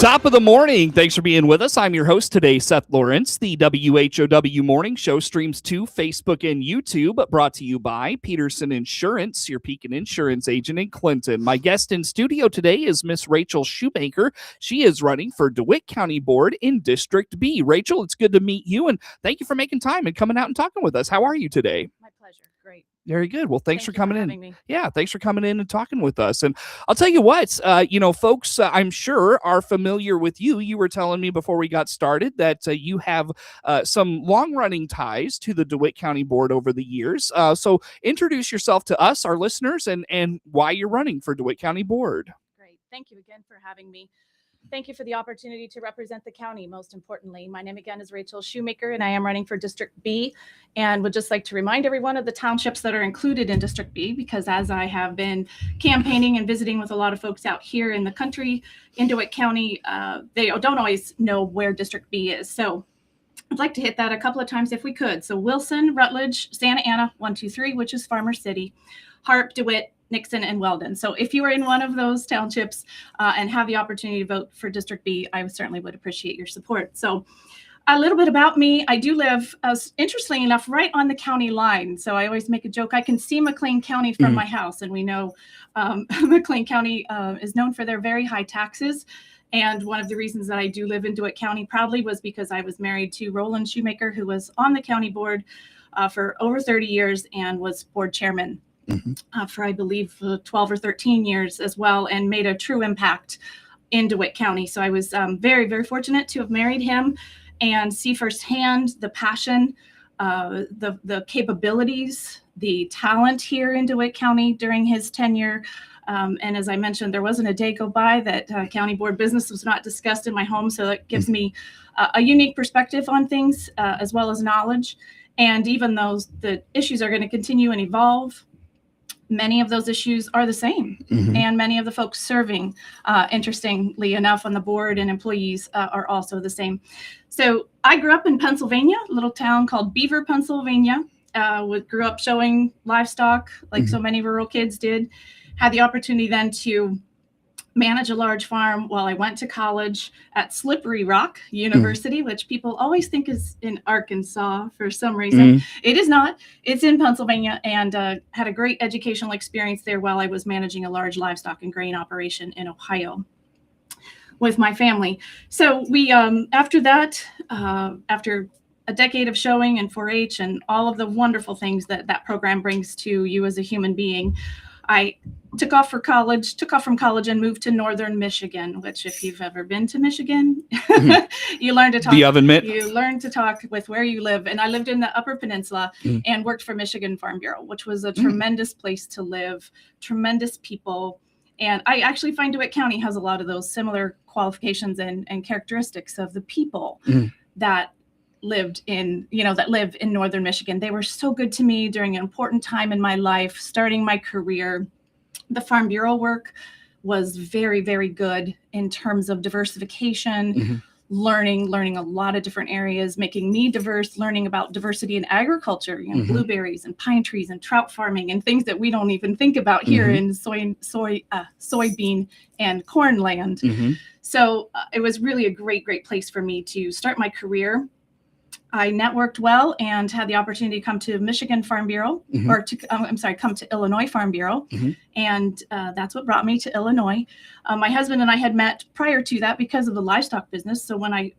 Top of the morning. Thanks for being with us. I'm your host today, Seth Lawrence. The WHOW Morning Show streams to Facebook and YouTube, brought to you by Peterson Insurance, your Pekin Insurance agent in Clinton. My guest in studio today is Miss Rachael Schumaker. She is running for DeWitt County Board in District B. Rachael, it's good to meet you, and thank you for making time and coming out and talking with us. How are you today? My pleasure. Great. Very good. Well, thanks for coming in. Me. Yeah, thanks for coming in and talking with us. And I'll tell you what, folks, I'm sure are familiar with you. You were telling me before we got started that you have some long-running ties to the DeWitt County Board over the years. So introduce yourself to us, our listeners, and why you're running for DeWitt County Board. Great. Thank you again for having me. Thank you for the opportunity to represent the county, most importantly. My name again is Rachael Schumaker, and I am running for District B, and would just like to remind everyone of the townships that are included in District B, because as I have been campaigning and visiting with a lot of folks out here in the country, in DeWitt County, they don't always know where District B is. So I'd like to hit that a couple of times if we could. So Wilson, Rutledge, Santa Ana, 123, which is Farmer City, Harp, DeWitt, Nixon, and Weldon. So if you are in one of those townships and have the opportunity to vote for District B, I certainly would appreciate your support. So a little bit about me. I do live, interestingly enough, right on the county line. So I always make a joke. I can see McLean County from my house, and we know McLean County is known for their very high taxes. And one of the reasons that I do live in DeWitt County proudly was because I was married to Roland Schumaker, who was on the county board for over 30 years and was board chairman for, I believe, 12 or 13 years as well, and made a true impact in DeWitt County. So I was very, very fortunate to have married him and see firsthand the passion, the capabilities, the talent here in DeWitt County during his tenure. And as I mentioned, there wasn't a day go by that county board business was not discussed in my home. So that gives me a unique perspective on things, as well as knowledge. And even though the issues are going to continue and evolve, many of those issues are the same. And many of the folks serving, interestingly enough, on the board and employees are also the same. So I grew up in Pennsylvania, a little town called Beaver, Pennsylvania. Grew up showing livestock like so many rural kids did. Had the opportunity then to manage a large farm while I went to college at Slippery Rock University, which people always think is in Arkansas for some reason. It is not. It's in Pennsylvania, and had a great educational experience there while I was managing a large livestock and grain operation in Ohio with my family. So we, after that, after a decade of showing and 4-H and all of the wonderful things that that program brings to you as a human being, I took off from college and moved to Northern Michigan, which if you've ever been to Michigan, you learn to talk. The oven mitt. You learn to talk with where you live. And I lived in the Upper Peninsula and worked for Michigan Farm Bureau, which was a tremendous place to live, tremendous people. And I actually find DeWitt County has a lot of those similar qualifications and characteristics of the people that live in Northern Michigan. They were so good to me during an important time in my life, starting my career. The Farm Bureau work was very, very good in terms of diversification, learning a lot of different areas, making me diverse, learning about diversity in agriculture, blueberries and pine trees and trout farming and things that we don't even think about here in soybean and corn land. So it was really a great, great place for me to start my career. I networked well and had the opportunity to come to Michigan Farm Bureau, or to, come to Illinois Farm Bureau. And that's what brought me to Illinois. My husband and I had met prior to that because of the livestock business. So when I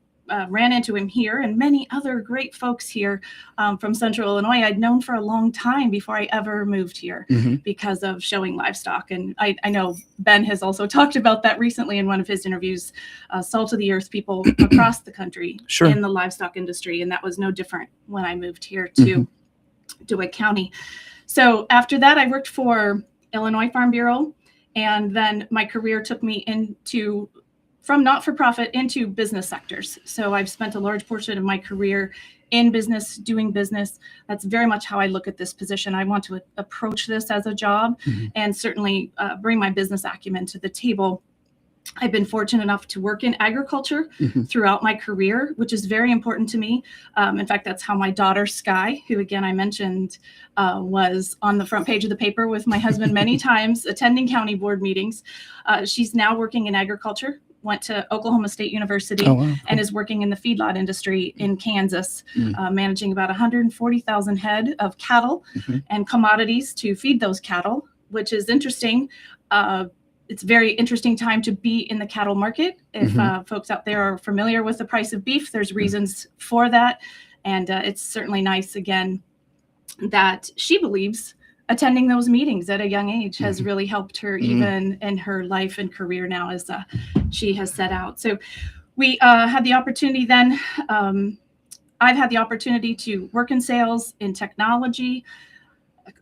ran into him here and many other great folks here from Central Illinois, I'd known for a long time before I ever moved here because of showing livestock. And I know Ben has also talked about that recently in one of his interviews, salt of the earth people across the country in the livestock industry. And that was no different when I moved here to DeWitt County. So after that, I worked for Illinois Farm Bureau. And then my career took me from not-for-profit into business sectors. So I've spent a large portion of my career in business, doing business. That's very much how I look at this position. I want to approach this as a job and certainly bring my business acumen to the table. I've been fortunate enough to work in agriculture throughout my career, which is very important to me. In fact, that's how my daughter, Sky, who again I mentioned was on the front page of the paper with my husband many times, attending county board meetings. She's now working in agriculture, went to Oklahoma State University, and is working in the feedlot industry in Kansas, managing about 140,000 head of cattle and commodities to feed those cattle, which is interesting. It's a very interesting time to be in the cattle market. If folks out there are familiar with the price of beef, there's reasons for that. And it's certainly nice, again, that she believes attending those meetings at a young age has really helped her even in her life and career now as she has set out. So we had the opportunity then, I've had the opportunity to work in sales, in technology,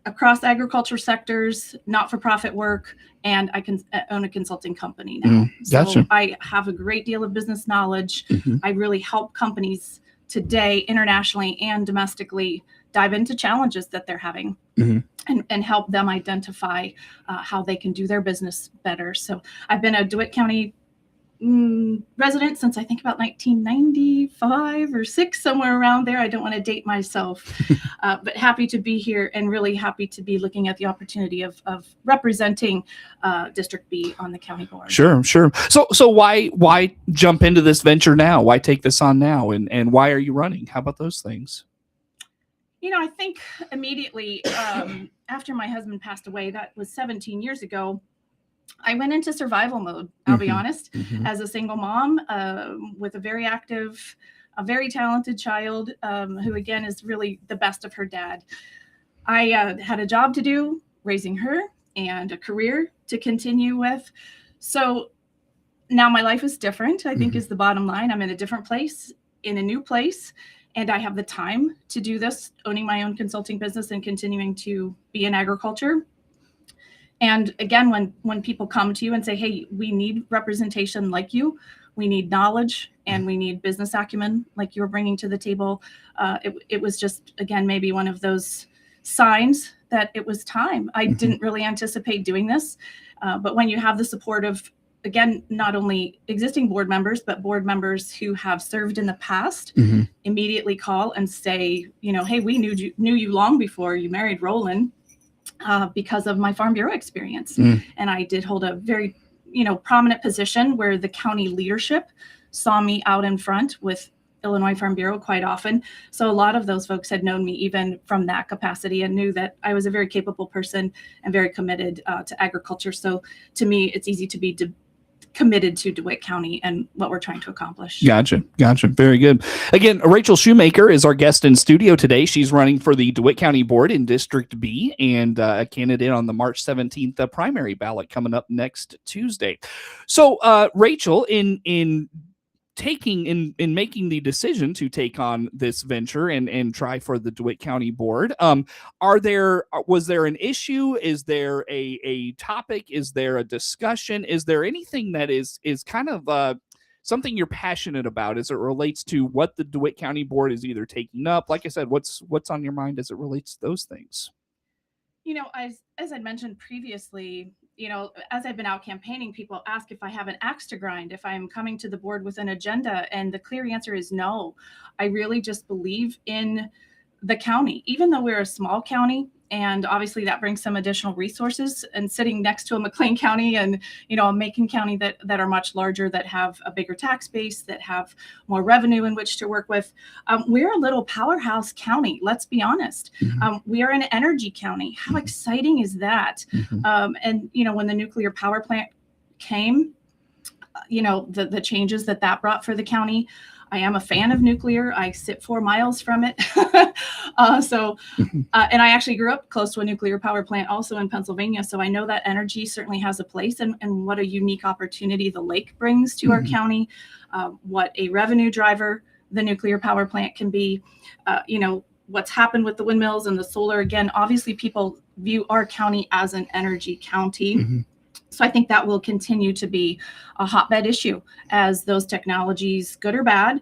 across agriculture sectors, not-for-profit work, and I can own a consulting company now. So I have a great deal of business knowledge. I really help companies today, internationally and domestically, dive into challenges that they're having and help them identify how they can do their business better. So I've been a DeWitt County resident since I think about 1995 or 6, somewhere around there. I don't want to date myself, but happy to be here and really happy to be looking at the opportunity of representing District B on the county board. Sure. So why jump into this venture now? Why take this on now? And why are you running? How about those things? I think immediately after my husband passed away, that was 17 years ago, I went into survival mode, I'll be honest, as a single mom with a very active, a very talented child who, again, is really the best of her dad. I had a job to do, raising her, and a career to continue with. So now my life is different, I think is the bottom line. I'm in a different place, in a new place, and I have the time to do this, owning my own consulting business and continuing to be in agriculture. And again, when people come to you and say, hey, we need representation like you, we need knowledge, and we need business acumen like you're bringing to the table, it was just, again, maybe one of those signs that it was time. I didn't really anticipate doing this, but when you have the support of, again, not only existing board members, but board members who have served in the past, immediately call and say, hey, we knew you long before you married Roland. Because of my Farm Bureau experience. And I did hold a very, prominent position where the county leadership saw me out in front with Illinois Farm Bureau quite often. So a lot of those folks had known me even from that capacity and knew that I was a very capable person and very committed to agriculture. So to me, it's easy to be committed to DeWitt County and what we're trying to accomplish. Gotcha. Very good. Again, Rachael Schumaker is our guest in studio today. She's running for the DeWitt County Board in District B and a candidate on the March 17th primary ballot coming up next Tuesday. So, Rachael, in making the decision to take on this venture and try for the DeWitt County Board, was there an issue? Is there a topic? Is there a discussion? Is there anything that is kind of something you're passionate about as it relates to what the DeWitt County Board is either taking up? Like I said, what's on your mind as it relates to those things? As I mentioned previously, as I've been out campaigning, people ask if I have an axe to grind, if I'm coming to the board with an agenda. And the clear answer is no. I really just believe in the county, even though we're a small county. And obviously that brings some additional resources, and sitting next to a McLean County and, a Macon County that are much larger, that have a bigger tax base, that have more revenue in which to work with. We're a little powerhouse county. Let's be honest. We are an energy county. How exciting is that? And, when the nuclear power plant came, the changes that brought for the county, I am a fan of nuclear. I sit 4 miles from it. And I actually grew up close to a nuclear power plant also in Pennsylvania. So I know that energy certainly has a place, and what a unique opportunity the lake brings to our county, what a revenue driver the nuclear power plant can be, what's happened with the windmills and the solar. Again, obviously people view our county as an energy county. So I think that will continue to be a hotbed issue as those technologies, good or bad,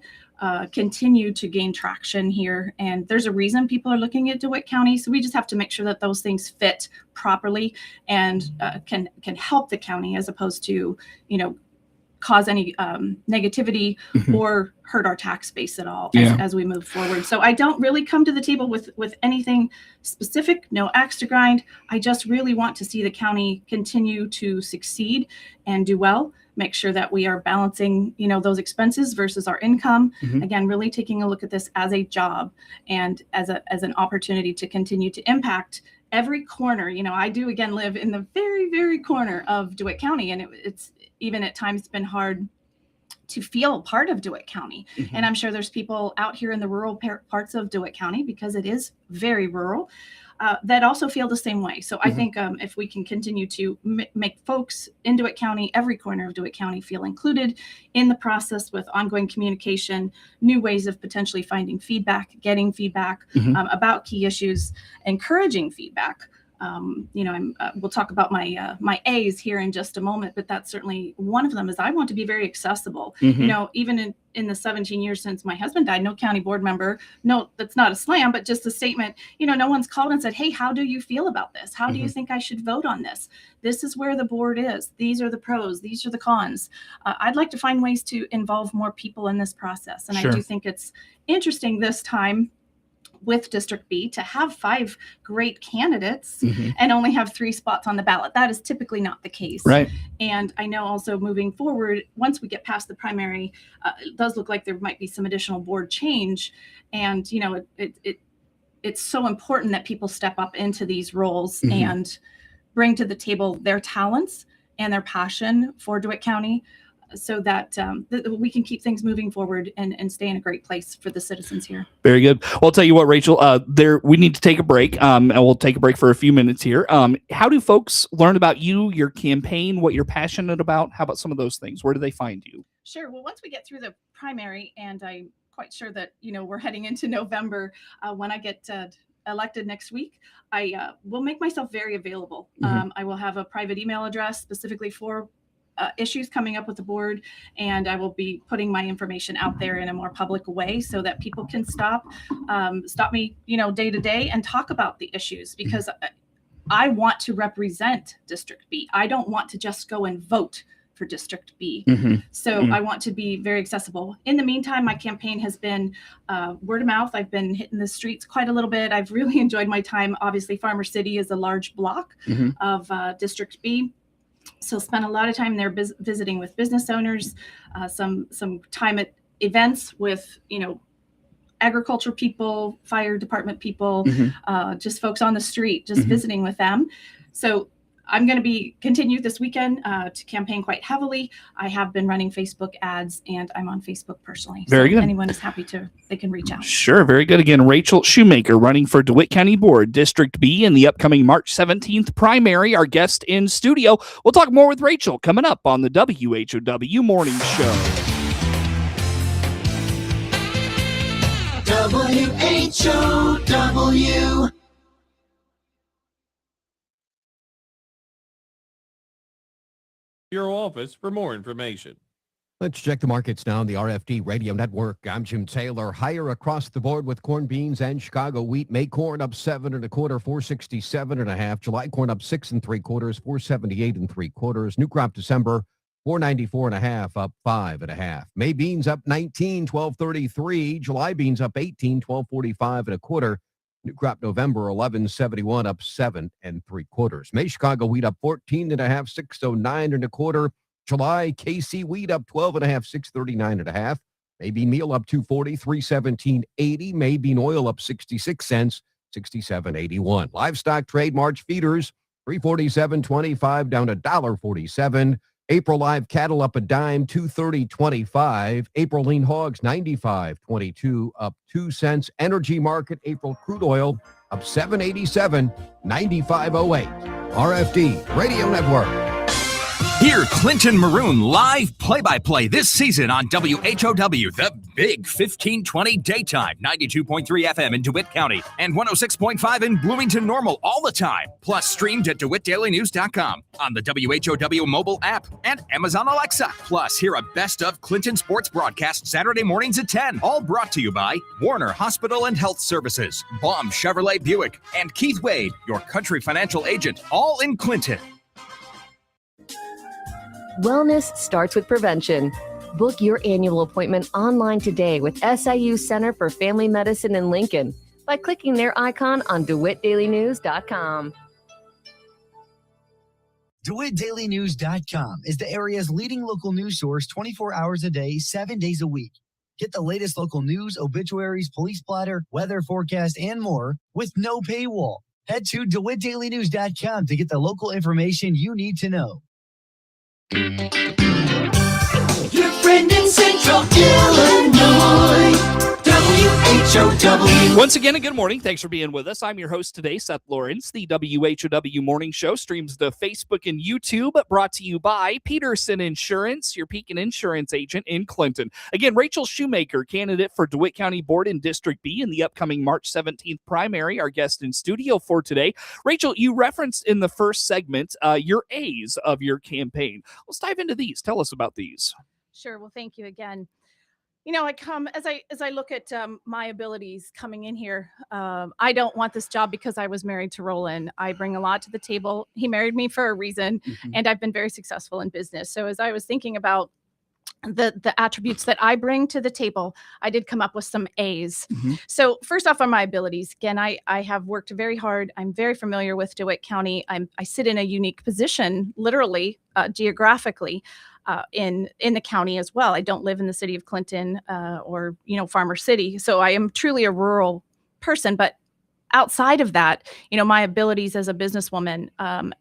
continue to gain traction here. And there's a reason people are looking at DeWitt County. So we just have to make sure that those things fit properly and can help the county, as opposed to, cause any negativity or hurt our tax base at all as we move forward. So I don't really come to the table with anything specific, no axe to grind. I just really want to see the county continue to succeed and do well. Make sure that we are balancing, those expenses versus our income. Again, really taking a look at this as a job and as an opportunity to continue to impact every corner. I do again live in the very, very corner of DeWitt County, and it's even at times been hard to feel part of DeWitt County. And I'm sure there's people out here in the rural parts of DeWitt County, because it is very rural, that also feel the same way. So I think if we can continue to make folks in DeWitt County, every corner of DeWitt County, feel included in the process with ongoing communication, new ways of potentially finding feedback, getting feedback about key issues, encouraging feedback. We'll talk about my A's here in just a moment, but that's certainly one of them. Is I want to be very accessible. Even in the 17 years since my husband died, no county board member, no, that's not a slam, but just a statement. No one's called and said, "Hey, how do you feel about this? How do you think I should vote on this? This is where the board is. These are the pros. These are the cons." I'd like to find ways to involve more people in this process, and I do think it's interesting this time with District B to have 5 great candidates and only have 3 spots on the ballot. That is typically not the case. Right. And I know also moving forward, once we get past the primary, it does look like there might be some additional board change. And, it's so important that people step up into these roles and bring to the table their talents and their passion for DeWitt County, so that we can keep things moving forward and stay in a great place for the citizens here. Very good. Well, I'll tell you what, Rachel, we need to take a break, and we'll take a break for a few minutes here. How do folks learn about you, your campaign, what you're passionate about? How about some of those things? Where do they find you? Sure. Well, once we get through the primary, and I'm quite sure that, we're heading into November, when I get elected next week, I will make myself very available. I will have a private email address specifically for issues coming up with the board, and I will be putting my information out there in a more public way so that people can stop me, day to day and talk about the issues, because I want to represent District B. I don't want to just go and vote for District B. So I want to be very accessible. In the meantime, my campaign has been word of mouth. I've been hitting the streets quite a little bit. I've really enjoyed my time. Obviously, Farmer City is a large block of District B. So spent a lot of time there visiting with business owners, some time at events with, agriculture people, fire department people, just folks on the street, just visiting with them. So I'm going to continue this weekend to campaign quite heavily. I have been running Facebook ads, and I'm on Facebook personally. Very good. If anyone is happy they can reach out. Sure. Very good. Again, Rachael Schumaker running for DeWitt County Board, District B, in the upcoming March 17th primary. Our guest in studio. We'll talk more with Rachael coming up on the WHOW Morning Show. WHOW. Bureau office for more information. Let's check the markets now on the RFD Radio Network. I'm Jim Taylor. Higher across the board with corn, beans, and Chicago wheat. May corn up 7 1/4, 467.5. July corn up 6 3/4, 478 3/4. New crop December 494.5, up 5.5. May beans up 19, 1233. July beans up 18, 1245 1/4. New crop November 1171, up 7 3/4. May Chicago wheat up 14.5, 609 1/4. July KC wheat up 12.5, 639 1/2. May bean meal up 240, 317.80. May bean oil up 66 cents, 67.81. Livestock trade March feeders 347.25 down $1.47. April live cattle up a dime, 230.25. April lean hogs 95.22, up 2 cents. Energy market April crude oil up 7.87, 95.08. RFD Radio Network. Hear Clinton Maroon live play-by-play this season on WHOW, the Big 1520 Daytime, 92.3 FM in DeWitt County and 106.5 in Bloomington Normal all the time. Plus streamed at DeWittDailyNews.com, on the WHOW mobile app, and Amazon Alexa. Plus hear a best of Clinton sports broadcast Saturday mornings at 10. All brought to you by Warner Hospital and Health Services, Baum Chevrolet Buick, and Keith Wade, your country financial agent, all in Clinton. Wellness starts with prevention. Book your annual appointment online today with SIU Center for Family Medicine in Lincoln by clicking their icon on DeWittDailyNews.com. DeWittDailyNews.com is the area's leading local news source 24 hours a day, 7 days a week. Get the latest local news, obituaries, police splatter, weather forecast, and more with no paywall. Head to DeWittDailyNews.com to get the local information you need to know. Your friend in Central Illinois, WHOW. Once again, a good morning. Thanks for being with us. I'm your host today, Seth Lawrence. The WHOW Morning Show streams to Facebook and YouTube, brought to you by Peterson Insurance, your Pekin Insurance agent in Clinton. Again, Rachael Schumaker, candidate for DeWitt County Board in District B in the upcoming March 17th primary, our guest in studio for today. Rachael, you referenced in the first segment your A's of your campaign. Let's dive into these. Tell us about these. Sure. Well, thank you again. You know, I come as I look at my abilities coming in here. I don't want this job because I was married to Roland. I bring a lot to the table. He married me for a reason, and I've been very successful in business. So as I was thinking about the attributes that I bring to the table, I did come up with some A's. So first off, on my abilities, again, I have worked very hard. I'm very familiar with DeWitt County. I sit in a unique position, literally, geographically. In the county as well. I don't live in the city of Clinton or Farmer City, so I am truly a rural person. But outside of that, my abilities as a businesswoman,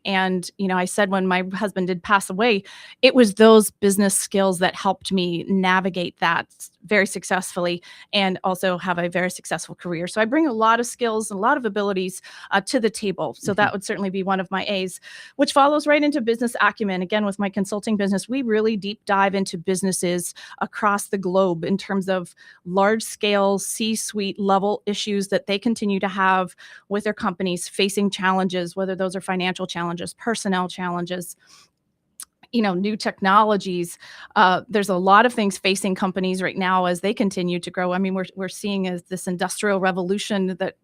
and I said when my husband did pass away, it was those business skills that helped me navigate that very successfully and also have a very successful career. So I bring a lot of skills, a lot of abilities to the table. So that would certainly be one of my A's, which follows right into business acumen. Again, with my consulting business, we really deep dive into businesses across the globe in terms of large scale C-suite level issues that they continue to have with their companies, facing challenges, whether those are financial challenges, personnel challenges, new technologies. There's a lot of things facing companies right now as they continue to grow. I mean, we're seeing as this industrial revolution that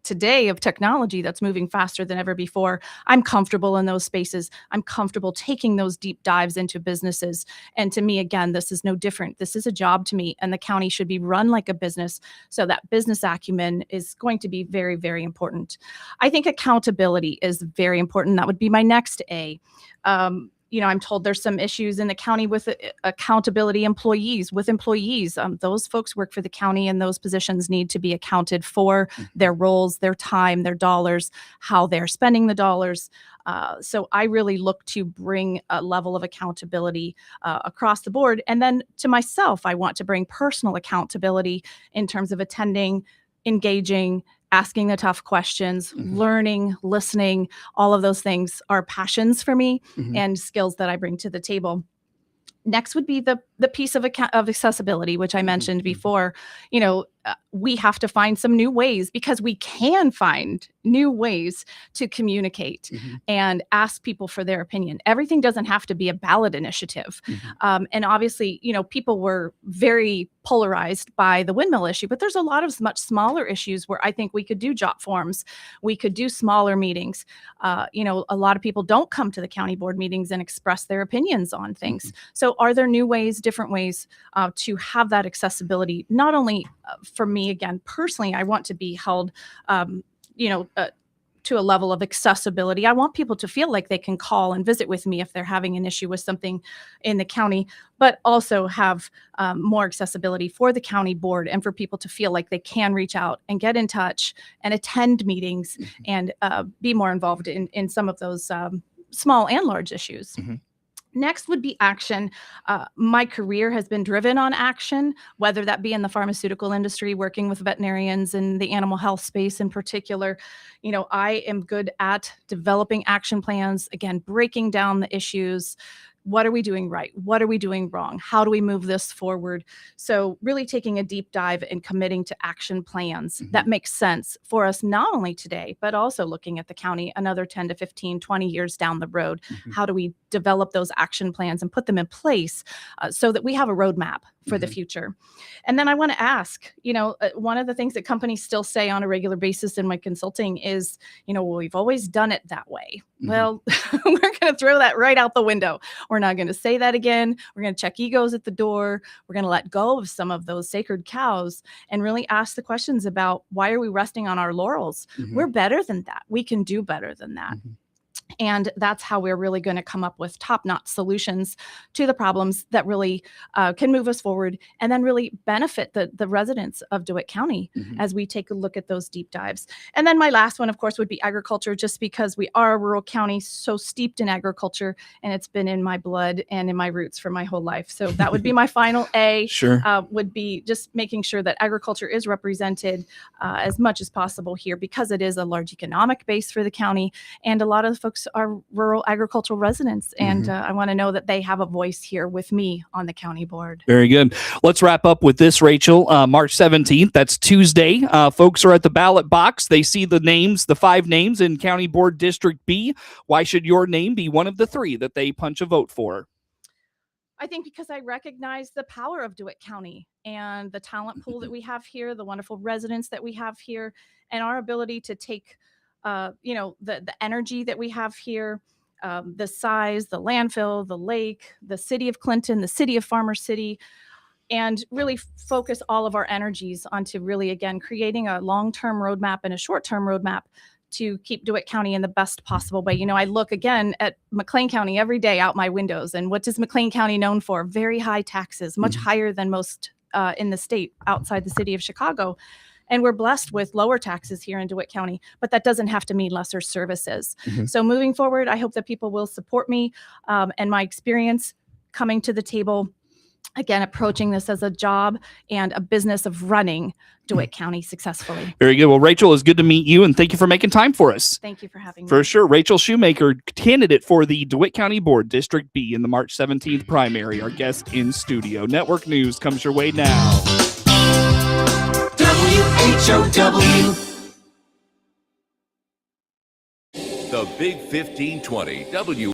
today of technology that's moving faster than ever before. I'm comfortable in those spaces. I'm comfortable taking those deep dives into businesses. And to me, again, this is no different. This is a job to me, and the county should be run like a business. So that business acumen is going to be very, very important. I think accountability is very important. That would be my next A. I'm told there's some issues in the county with accountability with employees. Those folks work for the county, and those positions need to be accounted for, their roles, their time, their dollars, how they're spending the dollars. So I really look to bring a level of accountability across the board. And then to myself, I want to bring personal accountability in terms of attending, engaging, asking the tough questions, learning, listening. All of those things are passions for me and skills that I bring to the table. Next would be the piece of accessibility, which I mentioned before. We have to find some new ways, because we can find new ways to communicate and ask people for their opinion. Everything doesn't have to be a ballot initiative. And obviously, people were very polarized by the windmill issue, but there's a lot of much smaller issues where I think we could do jot forms. We could do smaller meetings. A lot of people don't come to the county board meetings and express their opinions on things. So are there new ways, different ways to have that accessibility, not only for me, again, personally, I want to be held, to a level of accessibility. I want people to feel like they can call and visit with me if they're having an issue with something in the county, but also have more accessibility for the county board and for people to feel like they can reach out and get in touch and attend meetings and be more involved in some of those small and large issues. Next would be action. My career has been driven on action, whether that be in the pharmaceutical industry, working with veterinarians in the animal health space in particular. I am good at developing action plans, again, breaking down the issues. What are we doing right? What are we doing wrong? How do we move this forward? So really taking a deep dive and committing to action plans that make sense for us, not only today, but also looking at the county another 10 to 15, 20 years down the road. How do we develop those action plans and put them in place so that we have a roadmap for the future. And then I want to ask, one of the things that companies still say on a regular basis in my consulting is, well, we've always done it that way. Well, we're going to throw that right out the window. We're not going to say that again. We're going to check egos at the door. We're going to let go of some of those sacred cows and really ask the questions about why are we resting on our laurels? We're better than that. We can do better than that. And that's how we're really going to come up with top-notch solutions to the problems that really can move us forward and then really benefit the residents of DeWitt County as we take a look at those deep dives. And then my last one, of course, would be agriculture, just because we are a rural county, so steeped in agriculture, and it's been in my blood and in my roots for my whole life. So that would be my final A. Sure. Would be just making sure that agriculture is represented as much as possible here, because it is a large economic base for the county, and a lot of the folks are rural agricultural residents, and I want to know that they have a voice here with me on the county board. Very good. Let's wrap up with this, Rachel. March 17th, that's Tuesday. Folks are at the ballot box. They see the names, the 5 names in County Board District B. Why should your name be one of the 3 that they punch a vote for? I think because I recognize the power of DeWitt County and the talent pool that we have here, the wonderful residents that we have here, and our ability to take the energy that we have here, the size, the landfill, the lake, the city of Clinton, the city of Farmer City, and really focus all of our energies onto really, again, creating a long-term roadmap and a short-term roadmap to keep DeWitt County in the best possible way. I look again at McLean County every day out my windows, and what is McLean County known for? Very high taxes, much higher than most in the state outside the city of Chicago. And we're blessed with lower taxes here in DeWitt County, but that doesn't have to mean lesser services. So moving forward, I hope that people will support me and my experience coming to the table, again, approaching this as a job and a business of running DeWitt County successfully. Very good. Well, Rachel, it's good to meet you, and thank you for making time for us. Thank you for having me. For sure. Rachael Schumaker, candidate for the DeWitt County Board District B in the March 17th primary, our guest in studio. Network News comes your way now. WHOW. The Big 1520 W.